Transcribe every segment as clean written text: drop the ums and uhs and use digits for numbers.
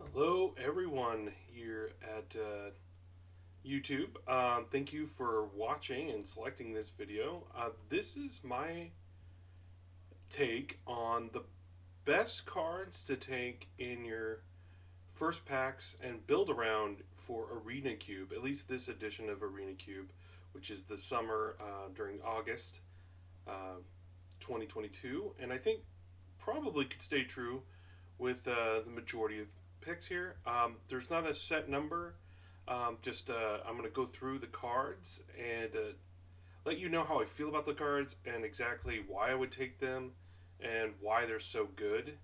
Hello, everyone here at YouTube. Thank you for watching and selecting this video. This is my take on the best cards to take in your first packs and build around for Arena Cube, at least this edition of Arena Cube, which is the summer during August uh, 2022. And I think probably could stay true with the majority of picks here. There's not a set number. I'm going to go through the cards and let you know how I feel about the cards and exactly why I would take them and why they're so good.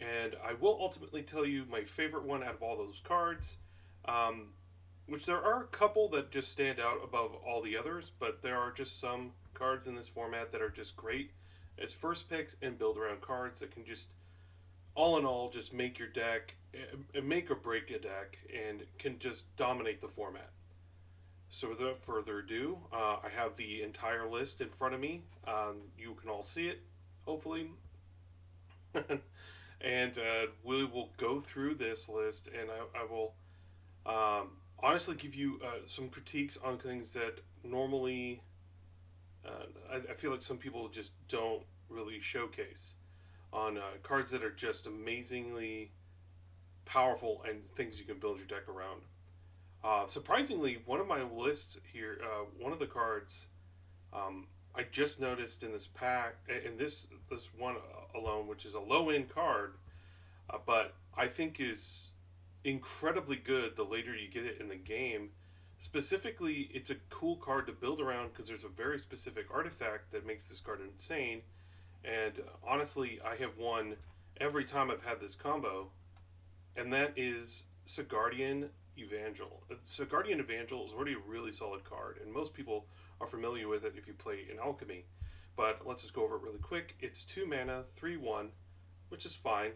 And I will ultimately tell you my favorite one out of all those cards, um, which there are a couple that just stand out above all the others, but there are just some cards in this format that are just great as first picks and build around cards that can just all in all, just make your deck, make or break a deck, and can just dominate the format. So, without further ado, I have the entire list in front of me. You can all see it, hopefully. And we will go through this list, and I will honestly give you some critiques on things that normally I feel like some people just don't really showcase on cards that are just amazingly powerful and things you can build your deck around. Surprisingly, one of my lists here, one of the cards I just noticed in this pack, in this one alone, which is a low end card, but I think is incredibly good the later you get it in the game. Specifically, it's a cool card to build around because there's a very specific artifact that makes this card insane. And honestly, I have won every time I've had this combo, and that is Sigardian Evangel. Sigardian Evangel is already a really solid card, and most people are familiar with it if you play in Alchemy. But let's just go over it really quick. It's 2 mana, 3/1, which is fine.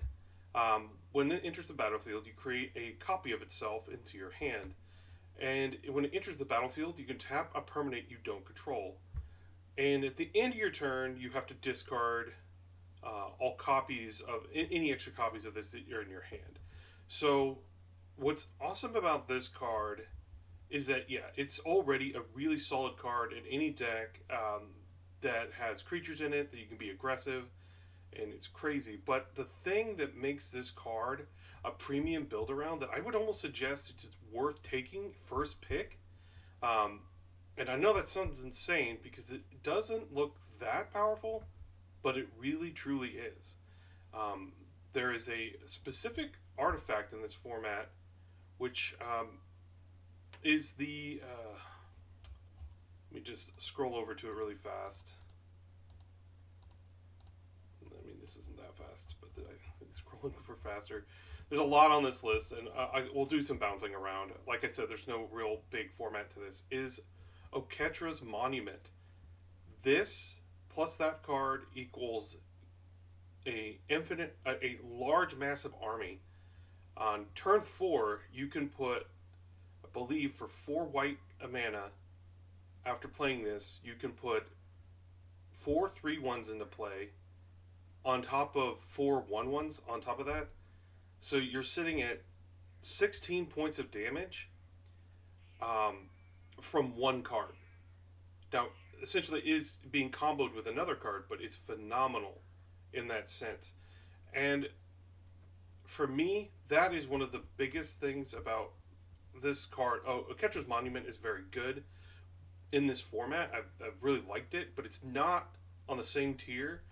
When it enters the battlefield, you create a copy of itself into your hand. And when it enters the battlefield, you can tap a permanent you don't control. And at the end of your turn, you have to discard all copies of any extra copies of this that are in your hand. So, what's awesome about this card is that, yeah, it's already a really solid card in any deck that has creatures in it that you can be aggressive, and it's crazy. But the thing that makes this card a premium build around that I would almost suggest it's worth taking first pick. Um, and I know that sounds insane because it doesn't look that powerful, but it really truly is. Um, there is a specific artifact in this format which is the. Let me just scroll over to it really fast. I mean, this isn't that fast, but I think scrolling for faster. There's a lot on this list, and we'll do some bouncing around. Like I said, there's no real big format to this. Is Oketra's Monument. This plus that card equals a large massive army. On turn 4, you can put, I believe, for 4 white mana. After playing this, you can put 4 3/1s into play on top of 4 1/1s on top of that. So you're sitting at 16 points of damage from one card. Now, essentially, it is being comboed with another card, but it's phenomenal in that sense. And for me, that is one of the biggest things about this card. Oh, Oketra's Monument is very good in this format. I've really liked it, but it's not on the same tier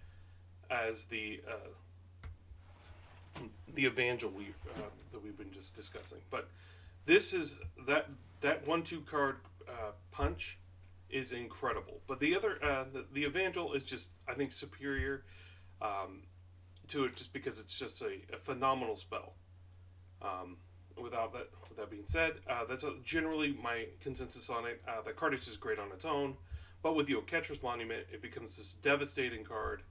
as the Evangel that we've been just discussing. But this is that 1/2 card punch is incredible. But the other the Evangel is just, I think, superior to it just because it's just a phenomenal spell. With that being said, that's generally my consensus on it. The card is just great on its own, but with the Oketra's Monument, it becomes this devastating card.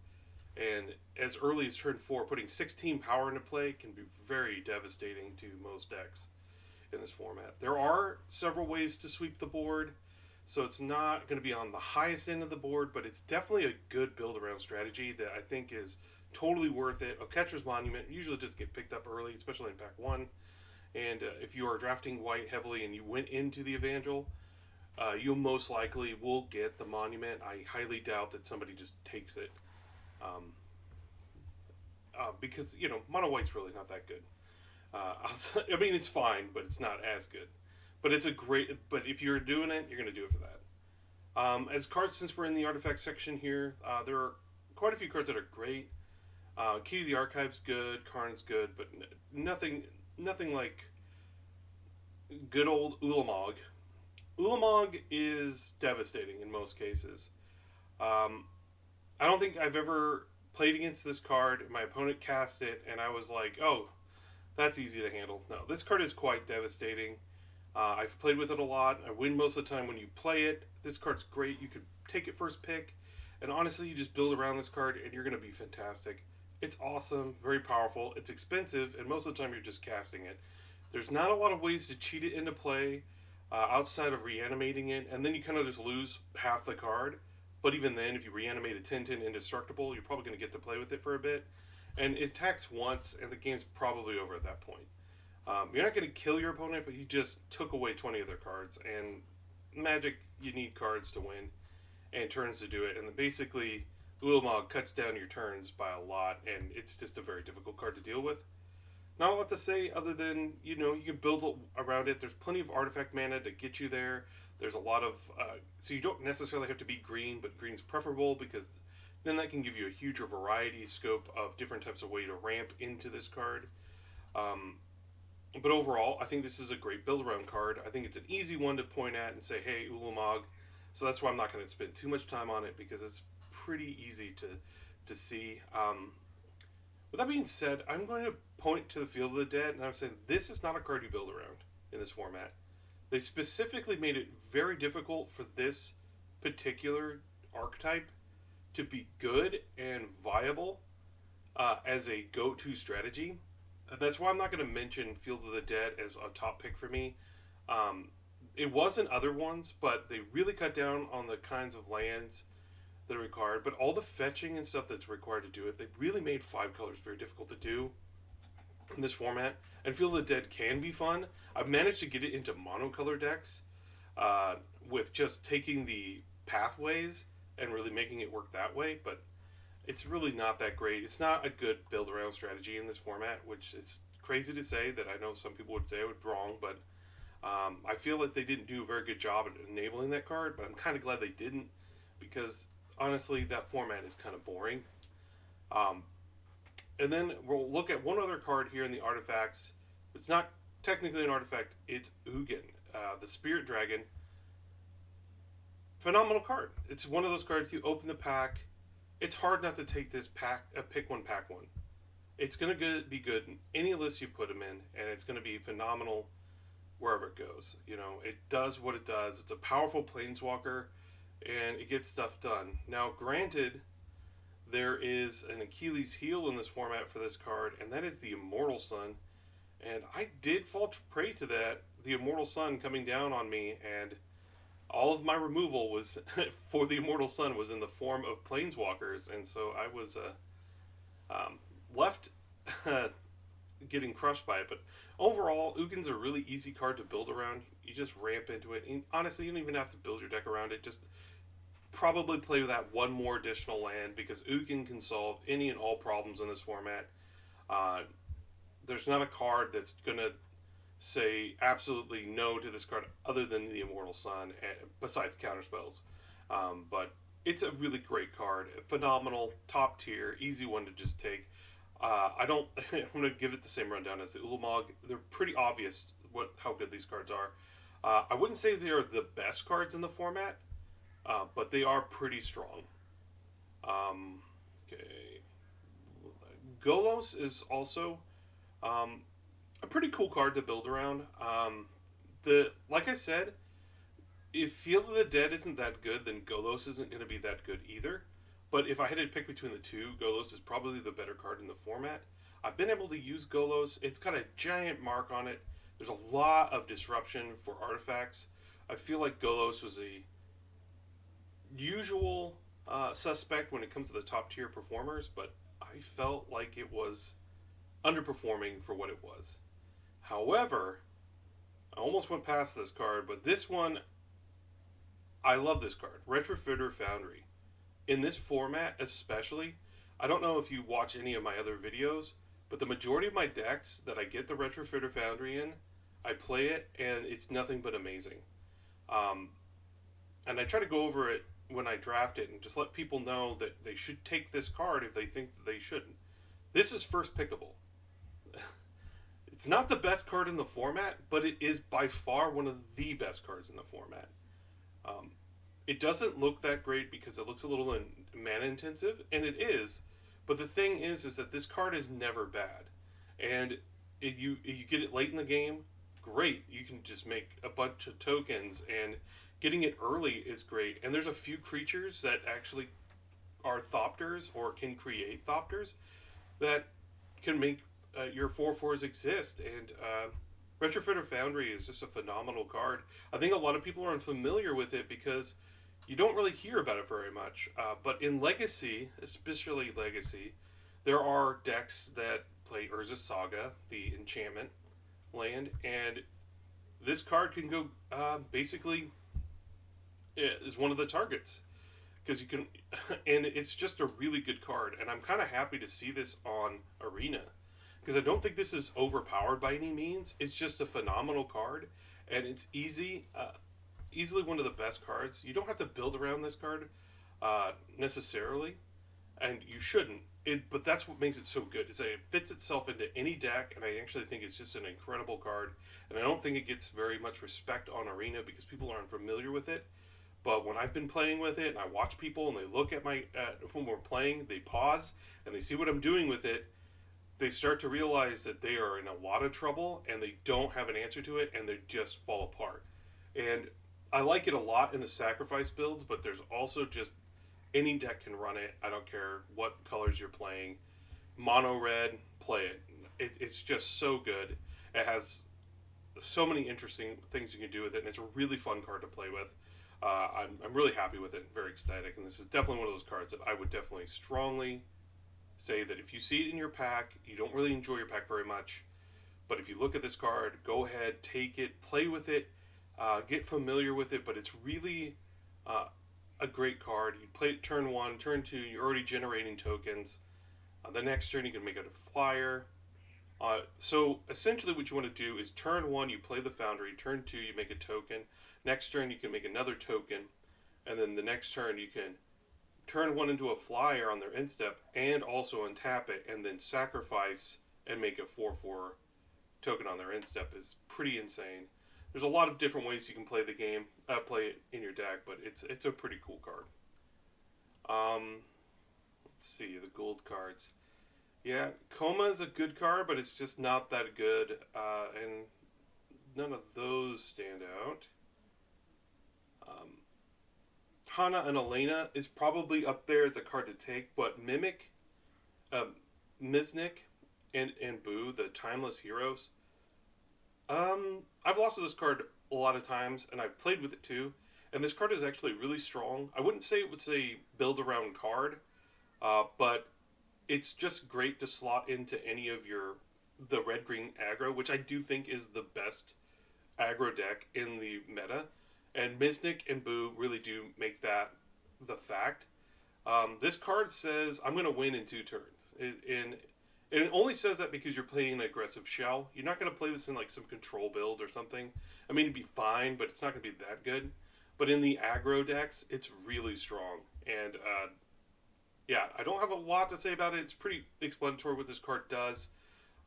And as early as turn 4, putting 16 power into play can be very devastating to most decks in this format. There are several ways to sweep the board, so it's not going to be on the highest end of the board, but it's definitely a good build around strategy that I think is totally worth it. Oketra's Monument usually just get picked up early, especially in pack 1. And if you are drafting white heavily and you went into the Evangel, you most likely will get the Monument. I highly doubt that somebody just takes it. Um, because, mono white's really not that good. I mean, it's fine, but it's not as good. But it's a great. But if you're doing it, you're going to do it for that. As cards, since we're in the artifact section here, there are quite a few cards that are great. Key to the Archive's good, Karn's good, but nothing like good old Ulamog. Ulamog is devastating in most cases. Um, I don't think I've ever played against this card. My opponent cast it, and I was like, "Oh, that's easy to handle." No, this card is quite devastating. I've played with it a lot. I win most of the time when you play it. This card's great. You could take it first pick, and honestly, you just build around this card, and you're going to be fantastic. It's awesome, very powerful. It's expensive, and most of the time you're just casting it. There's not a lot of ways to cheat it into play outside of reanimating it, and then you kind of just lose half the card. But even then, if you reanimate a 10/10 indestructible, you're probably going to get to play with it for a bit. And it attacks once, and the game's probably over at that point. You're not going to kill your opponent, but you just took away 20 of their cards. And Magic, you need cards to win and turns to do it. And basically, Ulamog cuts down your turns by a lot, and it's just a very difficult card to deal with. Not a lot to say other than, you can build around it. There's plenty of artifact mana to get you there. There's a lot of... so you don't necessarily have to be green, but green's preferable because then that can give you a huger variety scope of different types of way to ramp into this card. But overall, I think this is a great build-around card. I think it's an easy one to point at and say, hey, Ulamog. So that's why I'm not going to spend too much time on it because it's pretty easy to see. With that being said, I'm going to point to the Field of the Dead, and I'm saying this is not a card you build around in this format. They specifically made it very difficult for this particular archetype to be good and viable as a go-to strategy. And that's why I'm not going to mention Field of the Dead as a top pick for me. It was in other ones, but they really cut down on the kinds of lands that are required. But all the fetching and stuff that's required to do it, they really made 5 colors very difficult to do in this format. And Field of the Dead can be fun. I've managed to get it into monocolor decks with just taking the pathways and really making it work that way. But it's really not that great. It's not a good build-around strategy in this format, which is crazy to say that I know some people would say I would be wrong, but I feel like they didn't do a very good job at enabling that card, but I'm kind of glad they didn't because, honestly, that format is kind of boring. And then we'll look at one other card here in the artifacts. It's not technically an artifact, it's Ugin, the Spirit Dragon. Phenomenal card. It's one of those cards you open the pack. It's hard not to take this pick one, pack one. It's going to be good in any list you put them in, and it's going to be phenomenal wherever it goes. It does what it does. It's a powerful planeswalker, and it gets stuff done. Now, granted, there is an Achilles heel in this format for this card, and that is the Immortal Sun. And I did fall prey to that, the Immortal Sun coming down on me, and all of my removal was for the Immortal Sun was in the form of planeswalkers, and so I was left getting crushed by it. But overall, Ugin's a really easy card to build around. You just ramp into it, and honestly, you don't even have to build your deck around it. Just probably play with that one more additional land because Ugin can solve any and all problems in this format. There's not a card that's going to say absolutely no to this card other than the Immortal Sun, besides counterspells. But it's a really great card. Phenomenal, top tier, easy one to just take. I'm going to give it the same rundown as the Ulamog. They're pretty obvious how good these cards are. I wouldn't say they are the best cards in the format, but they are pretty strong. Okay. Golos is also a pretty cool card to build around. Like I said, if Field of the Dead isn't that good, then Golos isn't going to be that good either. But if I had to pick between the two, Golos is probably the better card in the format. I've been able to use Golos. It's got a giant mark on it. There's a lot of disruption for artifacts. I feel like Golos was a usual suspect when it comes to the top tier performers, but I felt like it was underperforming for what it was. However, I almost went past this card, but this one, I love this card. Retrofitter Foundry. In this format, especially, I don't know if you watch any of my other videos, but the majority of my decks that I get the Retrofitter Foundry in, I play it, and it's nothing but amazing. Um, and I try to go over it when I draft it and just let people know that they should take this card if they think that they shouldn't. This is first pickable. It's not the best card in the format, but it is by far one of the best cards in the format. Um, it doesn't look that great because it looks a little mana intensive, and it is. But the thing is that this card is never bad, and if you get it late in the game, great. You can just make a bunch of tokens, and getting it early is great. And there's a few creatures that actually are Thopters or can create Thopters that can make your 4/4s exist. And Retrofitter Foundry is just a phenomenal card. I think a lot of people are unfamiliar with it because you don't really hear about it very much. But in Legacy, especially Legacy, there are decks that play Urza Saga, the enchantment land, and this card can go basically is one of the targets because you can, and it's just a really good card. And I'm kind of happy to see this on Arena because I don't think this is overpowered by any means. It's just a phenomenal card, and it's easily one of the best cards. You don't have to build around this card necessarily, and you shouldn't. But that's what makes it so good, is that it fits itself into any deck, and I actually think it's just an incredible card. And I don't think it gets very much respect on Arena because people aren't familiar with it. But when I've been playing with it, and I watch people, and they look at when we're playing, they pause, and they see what I'm doing with it, they start to realize that they are in a lot of trouble, and they don't have an answer to it, and they just fall apart. And I like it a lot in the sacrifice builds, but there's also just any deck can run it. I don't care what colors you're playing. Mono red, play it. It's just so good. It has so many interesting things you can do with it, and it's a really fun card to play with. I'm really happy with it, very ecstatic, and this is definitely one of those cards that I would definitely strongly say that if you see it in your pack, you don't really enjoy your pack very much, but if you look at this card, go ahead, take it, play with it, get familiar with it, but it's really a great card. You play it turn 1, turn 2, you're already generating tokens. The next turn you can make it a flyer. So essentially what you want to do is turn 1 you play the Foundry, turn 2 you make a token, next turn you can make another token, and then the next turn you can turn 1 into a flyer on their end step and also untap it and then sacrifice and make a 4/4 token on their end step. Is pretty insane. There's a lot of different ways you can play the game, play it in your deck, but it's a pretty cool card. Let's see, the gold cards. Yeah, Coma is a good card, but it's just not that good, and none of those stand out. Hana and Elena is probably up there as a card to take, but Mimic, Miznik, and Boo, the Timeless Heroes. I've lost to this card a lot of times, and I've played with it too, and this card is actually really strong. I wouldn't say it was a build-around card, but it's just great to slot into any of the red-green aggro, which I do think is the best aggro deck in the meta, and Miznik and Boo really do make that the fact. This card says, I'm going to win in 2 turns, and it only says that because you're playing an aggressive shell. You're not going to play this in like some control build or something. I mean, it'd be fine, but it's not going to be that good. But in the aggro decks, it's really strong. And yeah, I don't have a lot to say about it. It's pretty explanatory what this card does.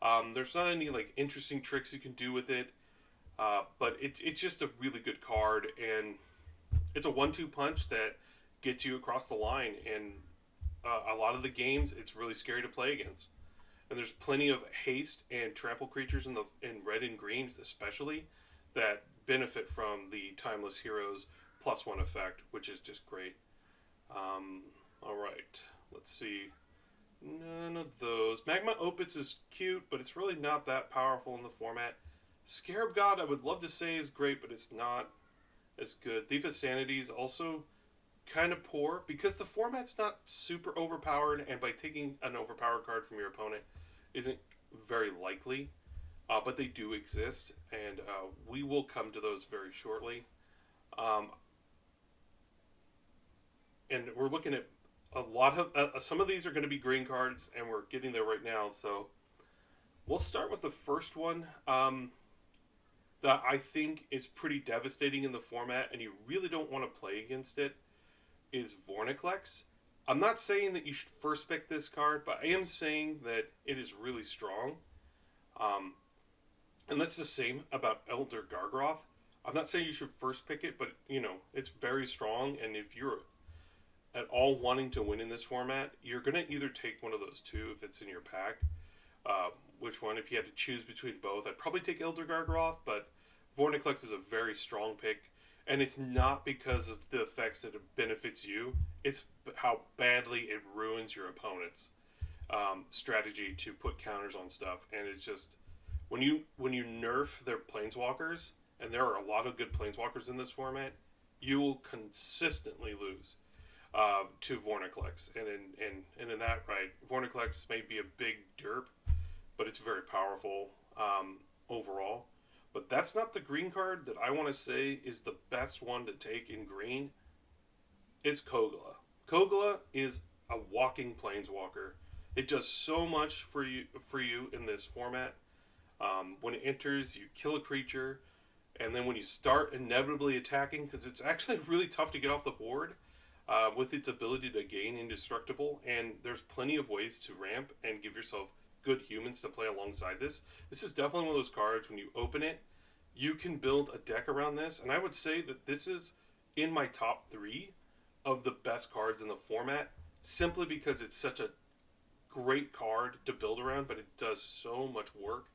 There's not any like interesting tricks you can do with it. But it's just a really good card. And it's a 1-2 punch that gets you across the line. And a lot of the games, it's really scary to play against. And there's plenty of haste and trample creatures in red and greens especially that benefit from the Timeless Heroes +1 effect, which is just great. Alright, let's see. None of those. Magma Opus is cute, but it's really not that powerful in the format. Scarab God I would love to say is great, but it's not as good. Thief of Sanity is also kind of poor because the format's not super overpowered, and by taking an overpowered card from your opponent isn't very likely. but they do exist, and we will come to those very shortly. Um, and we're looking at a lot of some of these are going to be green cards, and we're getting there right now. So we'll start with the first one that I think is pretty devastating in the format, and you really don't want to play against it. Is Vorniklex. I'm not saying that you should first pick this card, but I am saying that it is really strong. Um, and that's the same about Elder Gargroth. I'm not saying you should first pick it, but it's very strong. And if you're at all wanting to win in this format, you're gonna either take one of those two if it's in your pack. Which one? If you had to choose between both, I'd probably take Elder Gargroth, but Vorniklex is a very strong pick. And it's not because of the effects that it benefits you. It's how badly it ruins your opponent's strategy to put counters on stuff. And it's just when you nerf their planeswalkers, and there are a lot of good planeswalkers in this format, you will consistently lose to Vorniklex. And in that right, Vorniklex may be a big derp, but it's very powerful overall. But that's not the green card that I want to say is the best one to take in green. It's Kogla. Kogla is a walking planeswalker. It does so much for you in this format. When it enters, you kill a creature, and then when you start inevitably attacking, because it's actually really tough to get off the board with its ability to gain indestructible, and there's plenty of ways to ramp and give yourself good humans to play alongside this. This is definitely one of those cards, when you open it, you can build a deck around this, and I would say that this is in my top 3 of the best cards in the format, simply because it's such a great card to build around, but it does so much work,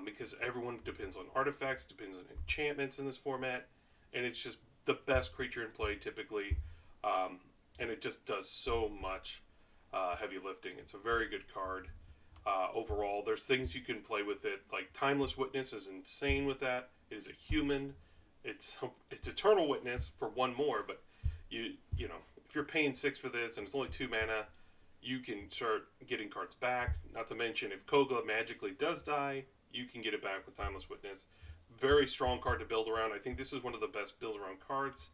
because everyone depends on artifacts, depends on enchantments in this format, and it's just the best creature in play typically, and it just does so much heavy lifting. It's a very good card. Overall, there's things you can play with it, like Timeless Witness is insane with that. It is a human. It's Eternal Witness for one more, but you know if you're paying 6 for this and it's only 2 mana, you can start getting cards back. Not to mention, if Kogla magically does die, you can get it back with Timeless Witness. Very strong card to build around. I think this is one of the best build around cards.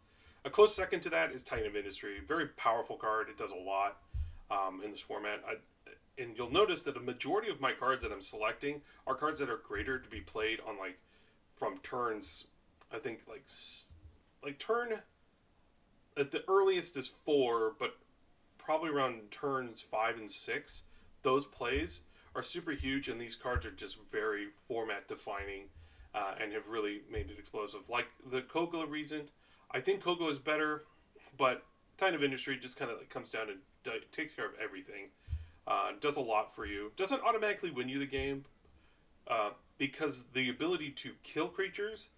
A close second to that is Titan of Industry. Very powerful card. It does a lot in this format. And you'll notice that a majority of my cards that I'm selecting are cards that are greater to be played on, like, from turns, I think, like turn, at the earliest is 4, but probably around turns 5 and 6. Those plays are super huge, and these cards are just very format defining and have really made it explosive. Like the Kogla reason, I think Kogla is better, but Titan of Industry just kind of comes down and takes care of everything. Does a lot for you. Doesn't automatically win you the game, because the ability to kill creatures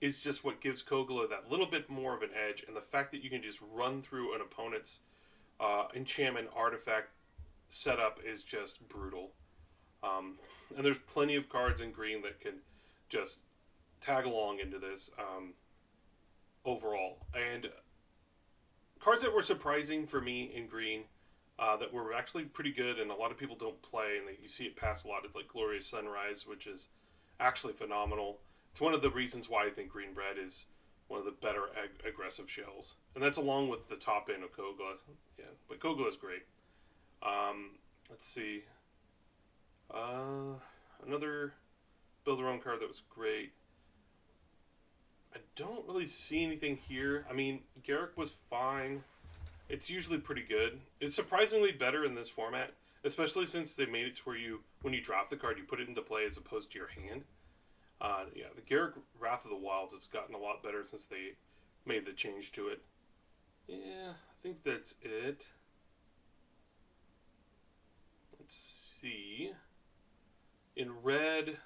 is just what gives Kogla that little bit more of an edge, and the fact that you can just run through an opponent's enchantment artifact setup is just brutal. And there's plenty of cards in green that can just tag along into this overall. And cards that were surprising for me in green, that were actually pretty good, and a lot of people don't play, and you see it pass a lot. It's like Glorious Sunrise, which is actually phenomenal. It's one of the reasons why I think Green Red is one of the better aggressive shells, and that's along with the top end of Kogla. Yeah, but Kogla is great. Let's see. Another build-around card that was great. I don't really see anything here. I mean, Garruk was fine. It's usually pretty good. It's surprisingly better in this format, especially since they made it to where when you drop the card, you put it into play as opposed to your hand. Yeah, the Garruk Wrath of the Wilds has gotten a lot better since they made the change to it. Yeah, I think that's it. Let's see. In red,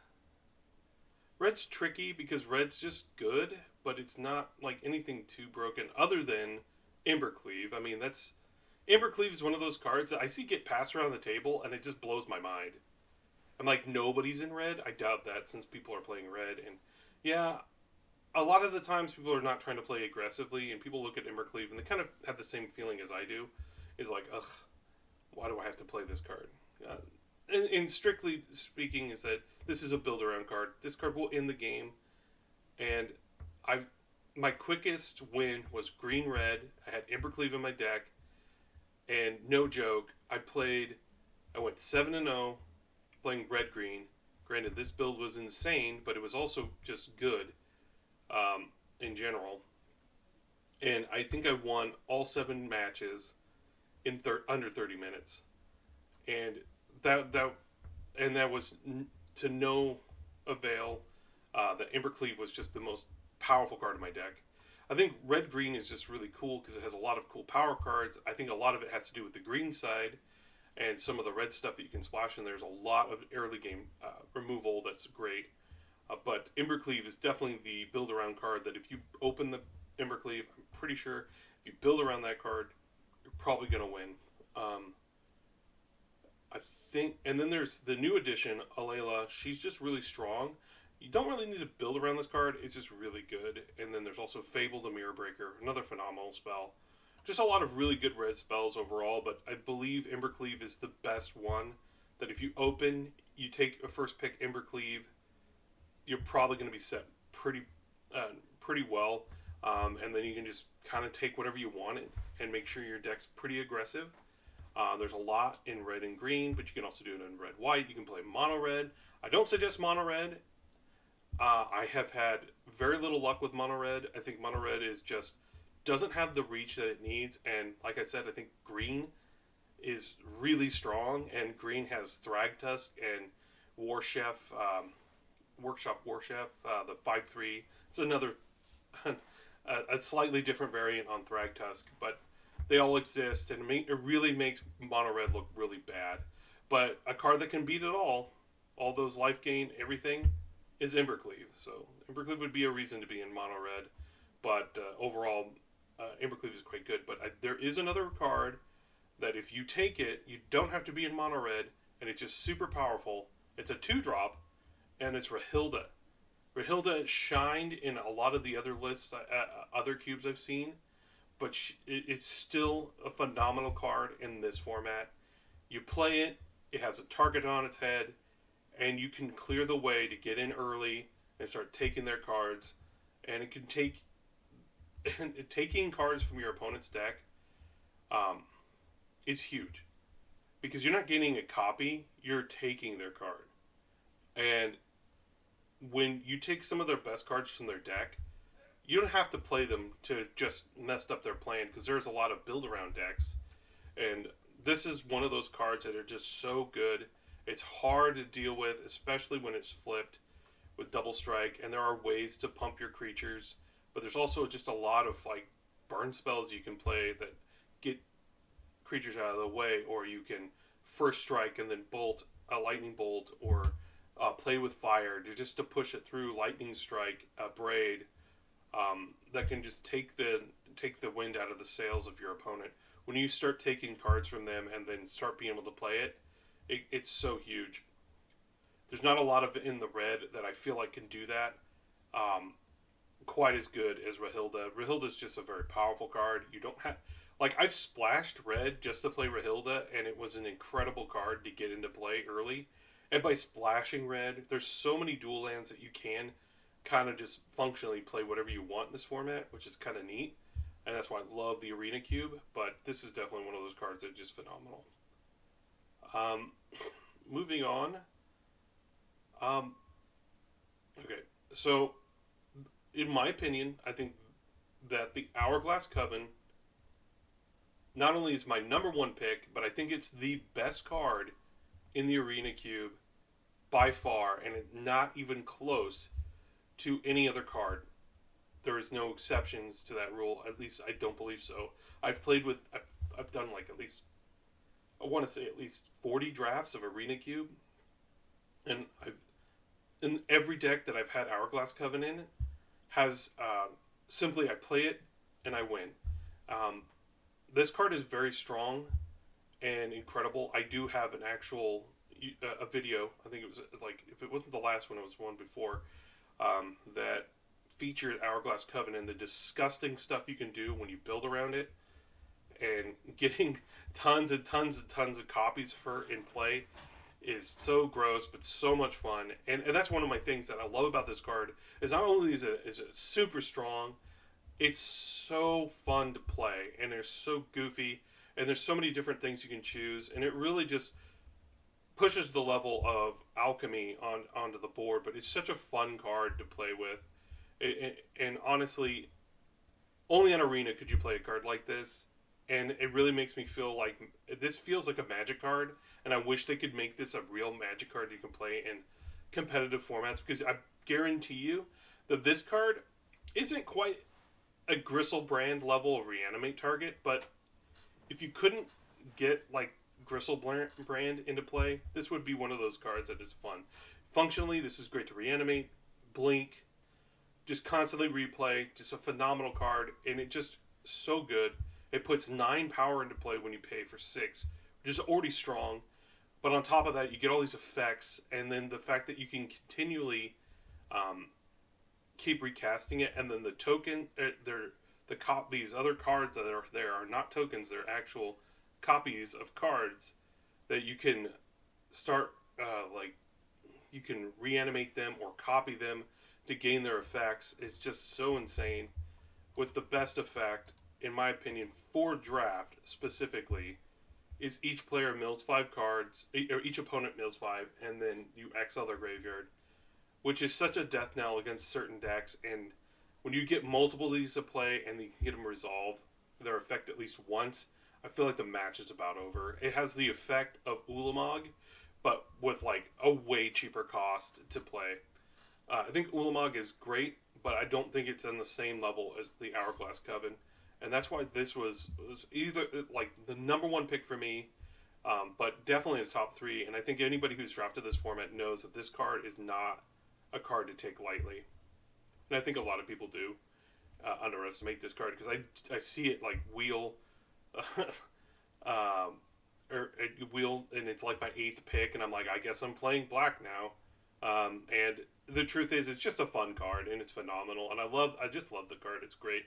red's tricky because red's just good, but it's not like anything too broken other than Embercleave. I mean, Embercleave is one of those cards that I see get passed around the table, and it just blows my mind. I'm like, nobody's in red? I doubt that, since people are playing red. And yeah, a lot of the times people are not trying to play aggressively, and people look at Embercleave, and they kind of have the same feeling as I do. Is like, ugh, why do I have to play this card? and strictly speaking, is that this is a build around card. This card will end the game, and I've my quickest win was green red. I had Embercleave in my deck, and no joke, I went 7-0 playing red green. Granted, this build was insane, but it was also just good in general. And I think I won all 7 matches in under 30 minutes, and that was to no avail. The Embercleave was just the most powerful card in my deck. I think red green is just really cool because it has a lot of cool power cards. I think a lot of it has to do with the green side and some of the red stuff that you can splash in. There's a lot of early game removal that's great. But Embercleave is definitely the build around card that if you open the Embercleave, I'm pretty sure if you build around that card, you're probably going to win. I think, and then there's the new edition, Alayla. She's just really strong. You don't really need to build around this card. It's just really good. And then there's also Fable the Mirror Breaker, another phenomenal spell. Just a lot of really good red spells overall, but I believe Embercleave is the best one. That if you open, you take a first pick Embercleave, you're probably going to be set pretty well. And then you can just kind of take whatever you want and make sure your deck's pretty aggressive. There's a lot in red and green, but you can also do it in red-white. You can play mono-red. I don't suggest mono-red. I have had very little luck with mono-red. I think mono-red doesn't have the reach that it needs. And like I said, I think green is really strong. And green has Thragtusk and Warchef, Workshop Warchef, the 5/3. It's another, a slightly different variant on Thragtusk, but they all exist, and it really makes mono-red look really bad. But a card that can beat it all those life gain, everything, is Embercleave. So Embercleave would be a reason to be in mono-red, but overall, Embercleave is quite good. But there is another card that if you take it, you don't have to be in mono-red, and it's just super powerful. It's a 2-drop, and it's Rahilda. Rahilda shined in a lot of the other lists, other cubes I've seen, but it's still a phenomenal card in this format. You play it, it has a target on its head, and you can clear the way to get in early and start taking their cards. And it can taking cards from your opponent's deck is huge. Because you're not getting a copy, you're taking their card. And when you take some of their best cards from their deck, you don't have to play them to just mess up their plan, because there's a lot of build-around decks. And this is one of those cards that are just so good. It's hard to deal with, especially when it's flipped with double strike, and there are ways to pump your creatures, but there's also just a lot of like burn spells you can play that get creatures out of the way, or you can first strike and then bolt a lightning bolt, or play with fire to push it through, lightning strike, braid, that can just take the wind out of the sails of your opponent. When you start taking cards from them and then start being able to play it, it's so huge. There's not a lot of it in the red that I feel like can do that quite as good as Rahilda. Rahilda's just a very powerful card. You don't have... Like, I've splashed red just to play Rahilda, and it was an incredible card to get into play early. And by splashing red, there's so many dual lands that you can kind of just functionally play whatever you want in this format, which is kind of neat. And that's why I love the Arena Cube, but this is definitely one of those cards that are just phenomenal. Moving on. Okay, so in my opinion, I think that the Hourglass Covenant not only is my number one pick, but I think it's the best card in the Arena Cube by far, and it's not even close to any other card. There is no exceptions to that rule. At least I don't believe so. I've done like at least, I want to say at least 40 drafts of Arena Cube, and in every deck that I've had Hourglass Covenant in has simply I play it and I win. This card is very strong and incredible. I do have an actual a video. I think it was like, if it wasn't the last one, it was one before, that featured Hourglass Covenant, the disgusting stuff you can do when you build around it, and getting tons and tons and tons of copies for in play is so gross but so much fun, and that's one of my things that I love about this card is not only is it super strong, it's so fun to play, and they're so goofy, and there's so many different things you can choose, and it really just pushes the level of alchemy onto the board. But it's such a fun card to play with, and honestly, only on Arena could you play a card like this, and it really makes me feel like this feels like a Magic card, and I wish they could make this a real Magic card you can play in competitive formats, because I guarantee you that this card isn't quite a Gristlebrand level of reanimate target, but if you couldn't get like Gristlebrand into play, this would be one of those cards that is fun. Functionally, this is great to reanimate, blink, just constantly replay. Just a phenomenal card, and it just so good. It puts 9 power into play when you pay for 6, which is already strong. But on top of that, you get all these effects, and then the fact that you can continually keep recasting it, and then the token, these other cards that are there are not tokens; they're actual copies of cards that you can start you can reanimate them or copy them to gain their effects. Is just so insane. With the best effect, in my opinion, for draft specifically, is each player mills 5 cards, or each opponent mills 5, and then you exile their graveyard, which is such a death knell against certain decks. And when you get multiple of these to play and you can get them resolve their effect at least once, I feel like the match is about over. It has the effect of Ulamog, but with like a way cheaper cost to play. I think Ulamog is great, but I don't think it's on the same level as the Hourglass Covenant. And that's why this was either like the number 1 pick for me, but definitely in the top 3. And I think anybody who's drafted this format knows that this card is not a card to take lightly. And I think a lot of people do underestimate this card, because I see it like wheel, or wheel, and it's like my 8th pick, and I'm like, I guess I'm playing black now. And the truth is, it's just a fun card, and it's phenomenal, and I just love the card. It's great.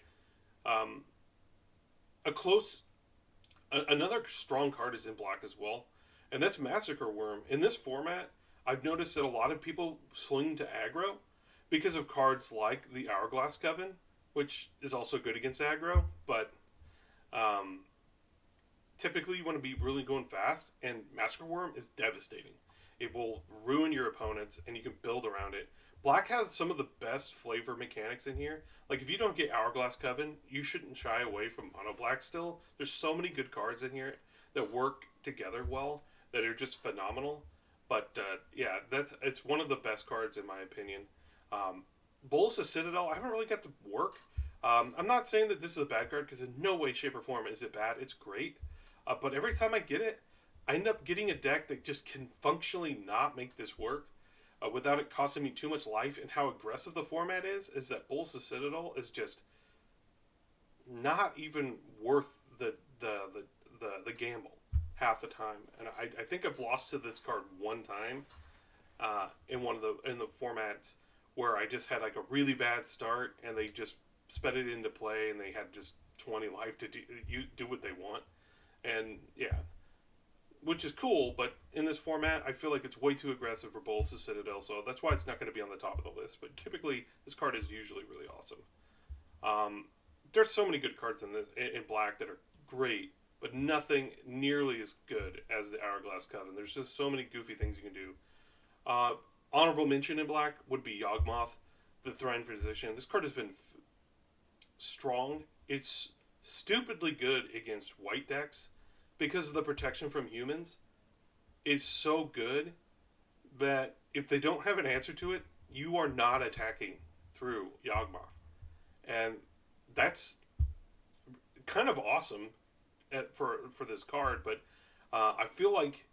Another strong card is in black as well, and that's Massacre Worm. In this format, I've noticed that a lot of people swing to aggro because of cards like the Hourglass Coven, which is also good against aggro, but typically you want to be really going fast, and Massacre Worm is devastating. It will ruin your opponents, and you can build around it. Black has some of the best flavor mechanics in here. Like, if you don't get Hourglass Coven, you shouldn't shy away from Mono Black still. There's so many good cards in here that work together well, that are just phenomenal. But, yeah, it's one of the best cards in my opinion. Bolus of Citadel, I haven't really got to work. I'm not saying that this is a bad card, because in no way, shape, or form is it bad. It's great. But every time I get it, I end up getting a deck that just can functionally not make this work without it costing me too much life. And how aggressive the format is that Bolus of Citadel is just not even worth the gamble half the time. And I think I've lost to this card one time in the formats where I just had like a really bad start, and they just sped it into play, and they had just 20 life to do what they want. And yeah, which is cool, but in this format, I feel like it's way too aggressive for Bolus of Citadel, so that's why it's not going to be on the top of the list. But typically, this card is usually really awesome. There's so many good cards in black that are great, but nothing nearly as good as the Hourglass Coven. There's just so many goofy things you can do. Honorable mention in black would be Yawgmoth, the Thrine Physician. This card has been strong. It's stupidly good against white decks, because of the protection from humans is so good that if they don't have an answer to it, you are not attacking through Yawgmoth. And that's kind of awesome for this card, but I feel like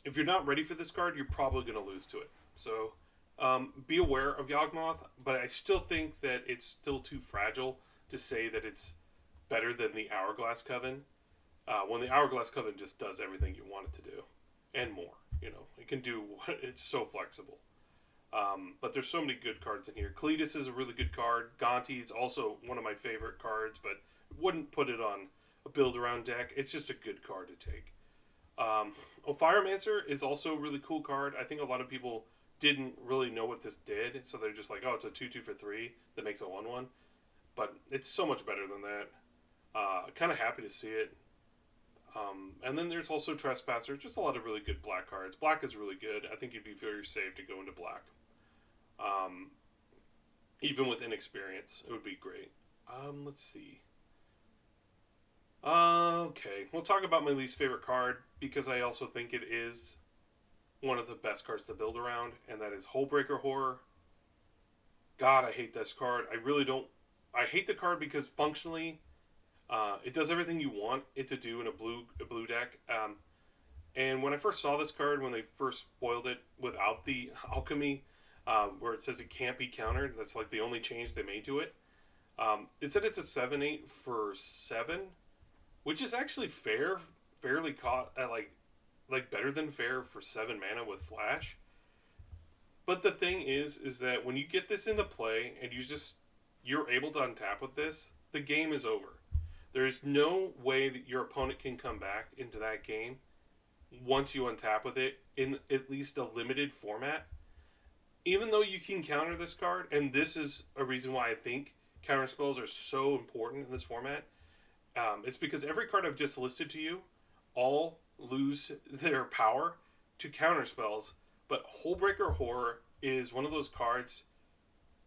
if you're not ready for this card, you're probably going to lose to it. So be aware of Yawgmoth, but I still think that it's still too fragile to say that it's better than the Hourglass Coven. When the Hourglass Coven just does everything you want it to do, and more. It can do it's so flexible. But there's so many good cards in here. Cletus is a really good card. Gonti is also one of my favorite cards, but wouldn't put it on a build-around deck. It's just a good card to take. Firemancer is also a really cool card. I think a lot of people didn't really know what this did, so they're just like, oh, it's a 2/2 for 3 that makes a 1/1. But it's so much better than that. Kind of happy to see it. And then there's also Trespasser. Just a lot of really good black cards. Black is really good. I think you'd be very safe to go into black. Even with inexperience, it would be great. Let's see. Okay, we'll talk about my least favorite card because I also think it is one of the best cards to build around, and that is Hullbreaker Horror. God, I hate this card. I really don't. I hate the card because functionally, it does everything you want it to do in a blue deck. And when I first saw this card, when they first spoiled it without the alchemy, where it says it can't be countered, that's like the only change they made to it. It said it's a 7/8 for 7, which is actually fairly caught at like better than fair for 7 mana with flash. But the thing is that when you get this into play and you're able to untap with this, the game is over. There is no way that your opponent can come back into that game once you untap with it in at least a limited format. Even though you can counter this card, and this is a reason why I think counter spells are so important in this format, it's because every card I've just listed to you all lose their power to counter spells, but Hullbreaker Horror is one of those cards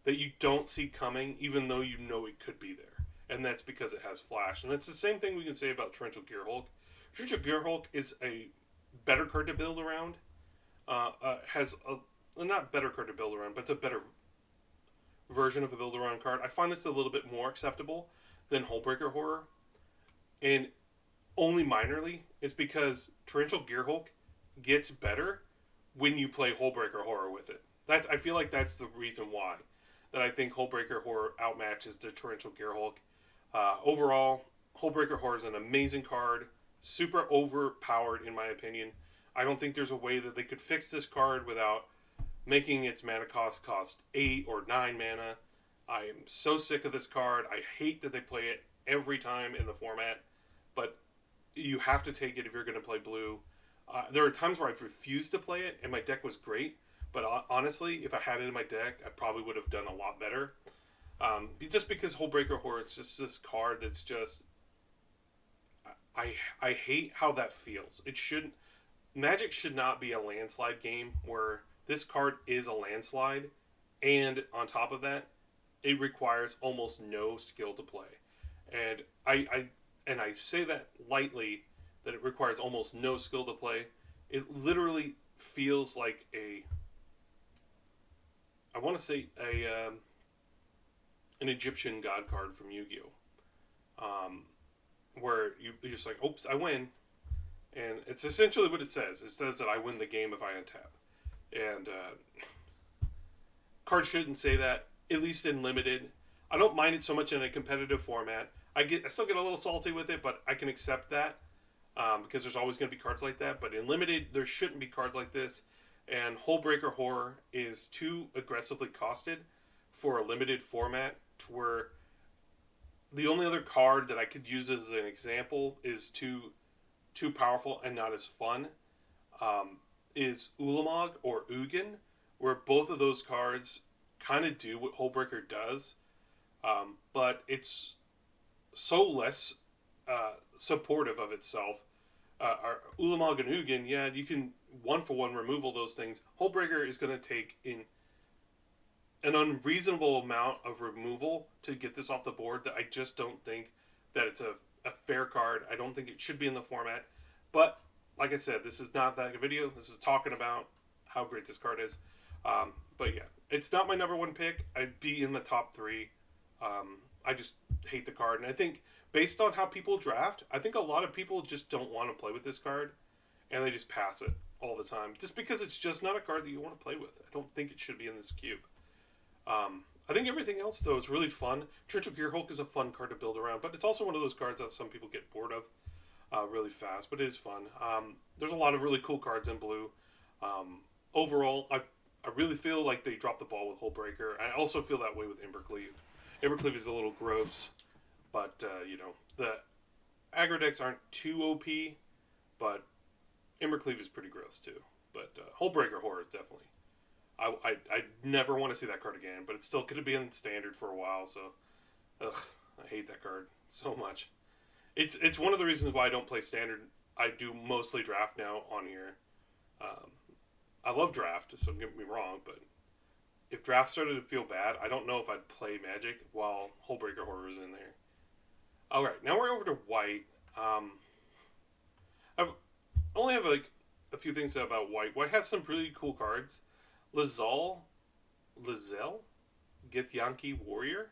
that you don't see coming, even though you know it could be there. And that's because it has flash. And it's the same thing we can say about Torrential Gearhulk. Torrential Gearhulk is a better card to build around. Has a not better card to build around, but it's a better version of a build around card. I find this a little bit more acceptable than Hullbreaker Horror. And only minorly is because Torrential Gearhulk gets better when you play Hullbreaker Horror with it. I feel like that's the reason why. That I think Hullbreaker Horror outmatches the Torrential Gearhulk. Overall, Hullbreaker Horror is an amazing card. Super overpowered, in my opinion. I don't think there's a way that they could fix this card without making its mana cost 8 or 9 mana. I am so sick of this card. I hate that they play it every time in the format. But you have to take it if you're going to play blue. There are times where I've refused to play it, and my deck was great. But honestly, if I had it in my deck, I probably would have done a lot better. Just because Hullbreaker Horror, it's just this card that's just... I hate how that feels. It shouldn't... Magic should not be a landslide game where this card is a landslide, and on top of that, it requires almost no skill to play. And I say that lightly, that it requires almost no skill to play. It literally feels like I want to say an Egyptian god card from Yu-Gi-Oh! Where you're just like, oops, I win. And it's essentially what it says. It says that I win the game if I untap. And cards shouldn't say that, at least in limited. I don't mind it so much in a competitive format. I still get a little salty with it, but I can accept that because there's always going to be cards like that. But in limited, there shouldn't be cards like this. And Hullbreaker Horror is too aggressively costed for a limited format to where the only other card that I could use as an example is too powerful and not as fun is Ulamog or Ugin, where both of those cards kind of do what Hullbreaker does, but it's so less supportive of itself. Ulamog and Ugin, yeah, you can 1-for-1 removal those things. Hullbreaker is going to take in an unreasonable amount of removal to get this off the board that I just don't think that it's a fair card. I don't think it should be in the format. But, like I said, this is not that video. This is talking about how great this card is. But yeah, it's not my number one pick. I'd be in the top 3. I just hate the card. And I think, based on how people draft, I think a lot of people just don't want to play with this card. And they just pass it all the time. Just because it's just not a card that you want to play with. I don't think it should be in this cube. I think everything else, though, is really fun. Torrential Gearhulk is a fun card to build around, but it's also one of those cards that some people get bored of really fast, but it is fun. There's a lot of really cool cards in blue. Overall, I really feel like they dropped the ball with Hullbreaker. I also feel that way with Embercleave. Embercleave is a little gross, but, the aggro decks aren't too OP, but Embercleave is pretty gross too, but Hullbreaker Horror is definitely. I never want to see that card again, but it's still going to be in standard for a while. So, ugh, I hate that card so much. It's one of the reasons why I don't play standard. I do mostly draft now on here. Um, I love draft, so don't get me wrong, but if draft started to feel bad, I don't know if I'd play Magic while Hullbreaker Horror is in there. All right, now we're over to white. I only have like a few things to say about white. White has some really cool cards. Lizelle, Githyanki Warrior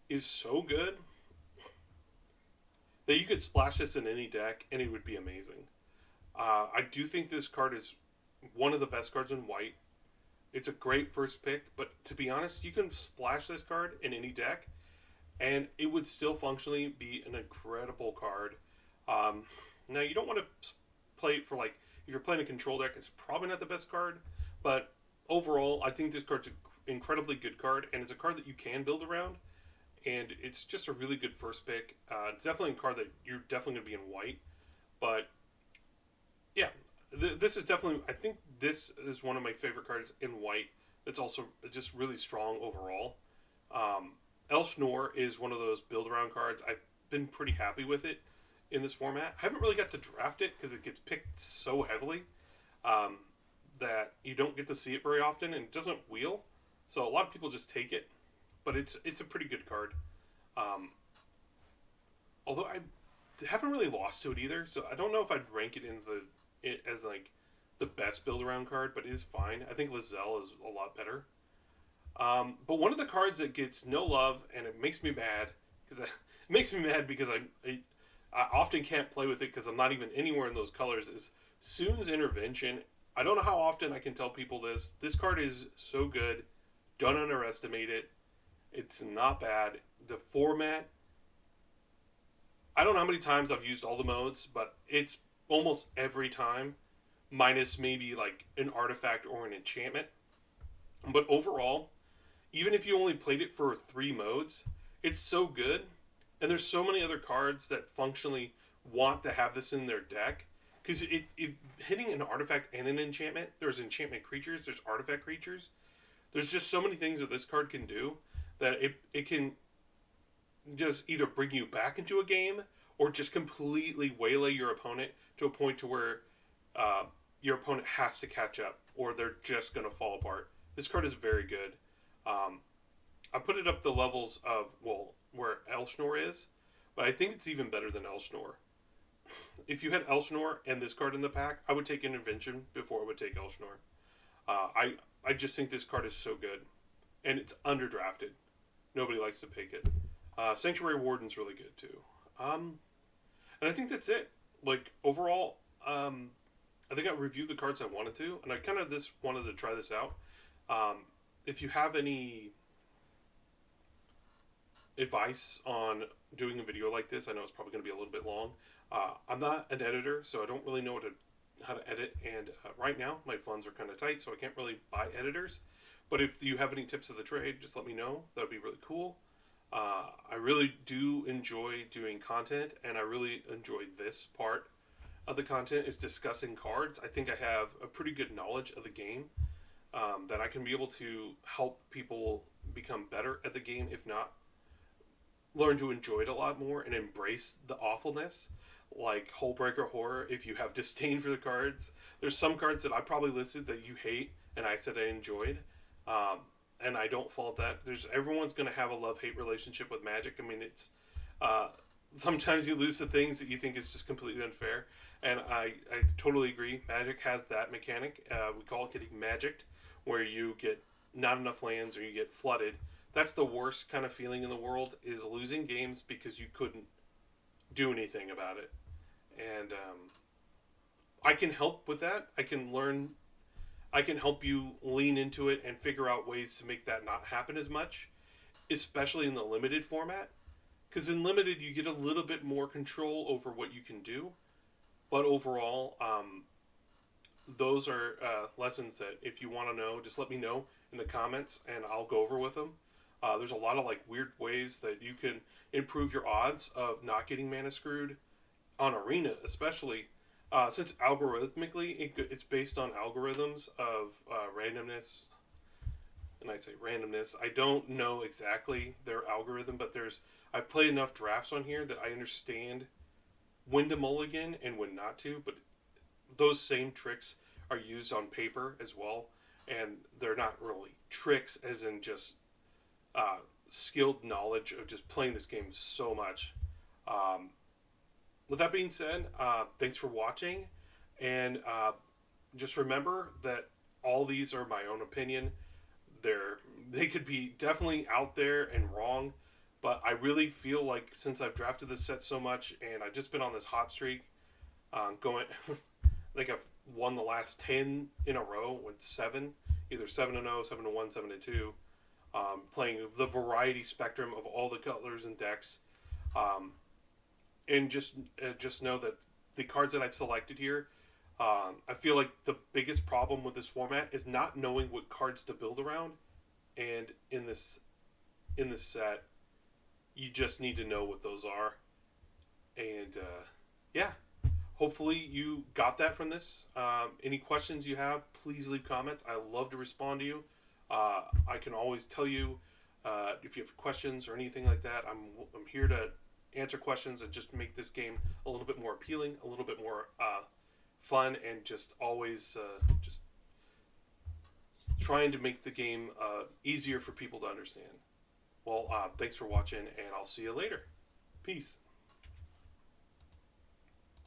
is so good that you could splash this in any deck and it would be amazing. I do think this card is one of the best cards in white. It's a great first pick, but to be honest, you can splash this card in any deck and it would still functionally be an incredible card. Now, you don't want to play it for, like, if you're playing a control deck, it's probably not the best card, but overall, I think this card's an incredibly good card, and it's a card that you can build around, and it's just a really good first pick. It's definitely a card that you're definitely going to be in white, but yeah, this is definitely, I think this is one of my favorite cards in white. That's also just really strong overall. Elsinore is one of those build around cards. I've been pretty happy with it in this format. I haven't really got to draft it because it gets picked so heavily that you don't get to see it very often, and it doesn't wheel. So a lot of people just take it, but it's a pretty good card. Although I haven't really lost to it either, so I don't know if I'd rank it as like the best build around card, but it is fine. I think Lizelle is a lot better. But one of the cards that gets no love, and it makes me mad because I often can't play with it because I'm not even anywhere in those colors, is Soon's Intervention. I don't know how often I can tell people this. This card is so good. Don't underestimate it. It's not bad. The format, I don't know how many times I've used all the modes, but it's almost every time, minus maybe like an artifact or an enchantment. But overall, even if you only played it for 3 modes, it's so good. And there's so many other cards that functionally want to have this in their deck. Because it hitting an artifact and an enchantment, there's enchantment creatures, there's artifact creatures. There's just so many things that this card can do that it can just either bring you back into a game or just completely waylay your opponent to a point to where your opponent has to catch up or they're just going to fall apart. This card is very good. I put it up the levels of, well, where Elsinore is, but I think it's even better than Elsinore. If you had Elsinore and this card in the pack, I would take Intervention before I would take Elsinore. I just think this card is so good, and it's underdrafted. Nobody likes to pick it. Sanctuary Warden's really good too. And I think that's it. Like, overall, I think I reviewed the cards I wanted to, and I kind of wanted to try this out. If you have any advice on doing a video like this, I know it's probably going to be a little bit long. I'm not an editor, so I don't really know how to edit, and right now my funds are kind of tight, so I can't really buy editors. But if you have any tips of the trade, just let me know. That would be really cool. I really do enjoy doing content, and I really enjoy this part of the content is discussing cards. I think I have a pretty good knowledge of the game that I can be able to help people become better at the game, if not learn to enjoy it a lot more and embrace the awfulness. Like Hullbreaker Horror, if you have disdain for the cards. There's some cards that I probably listed that you hate, and I said I enjoyed. And I don't fault that. Everyone's going to have a love-hate relationship with Magic. I mean, it's sometimes you lose to things that you think is just completely unfair. And I totally agree. Magic has that mechanic. We call it getting magicked, where you get not enough lands or you get flooded. That's the worst kind of feeling in the world, is losing games because you couldn't do anything about it. And I can help with that. I can help you lean into it and figure out ways to make that not happen as much, especially in the limited format. Because in limited, you get a little bit more control over what you can do. But overall, those are lessons that if you want to know, just let me know in the comments and I'll go over with them. There's a lot of like weird ways that you can improve your odds of not getting mana screwed on Arena, especially. since algorithmically it's based on algorithms of randomness, and I say randomness, I don't know exactly their algorithm, but I've played enough drafts on here that I understand when to mulligan and when not to, but those same tricks are used on paper as well, and they're not really tricks as in just skilled knowledge of just playing this game so much. Um, with that being said, thanks for watching, and just remember that all these are my own opinion. They could be definitely out there and wrong, but I really feel like since I've drafted this set so much and I've just been on this hot streak, going, I think I've won the last 10 in a row with 7, either 7-0, 7-1, 7-2, playing the variety spectrum of all the colors and decks, and just know that the cards that I've selected here, I feel like the biggest problem with this format is not knowing what cards to build around, and in this set, you just need to know what those are, and yeah. Hopefully you got that from this. Any questions you have, please leave comments. I love to respond to you. I can always tell you if you have questions or anything like that. I'm here to answer questions and just make this game a little bit more appealing, a little bit more fun, and just always just trying to make the game easier for people to understand. Well, thanks for watching, and I'll see you later. Peace.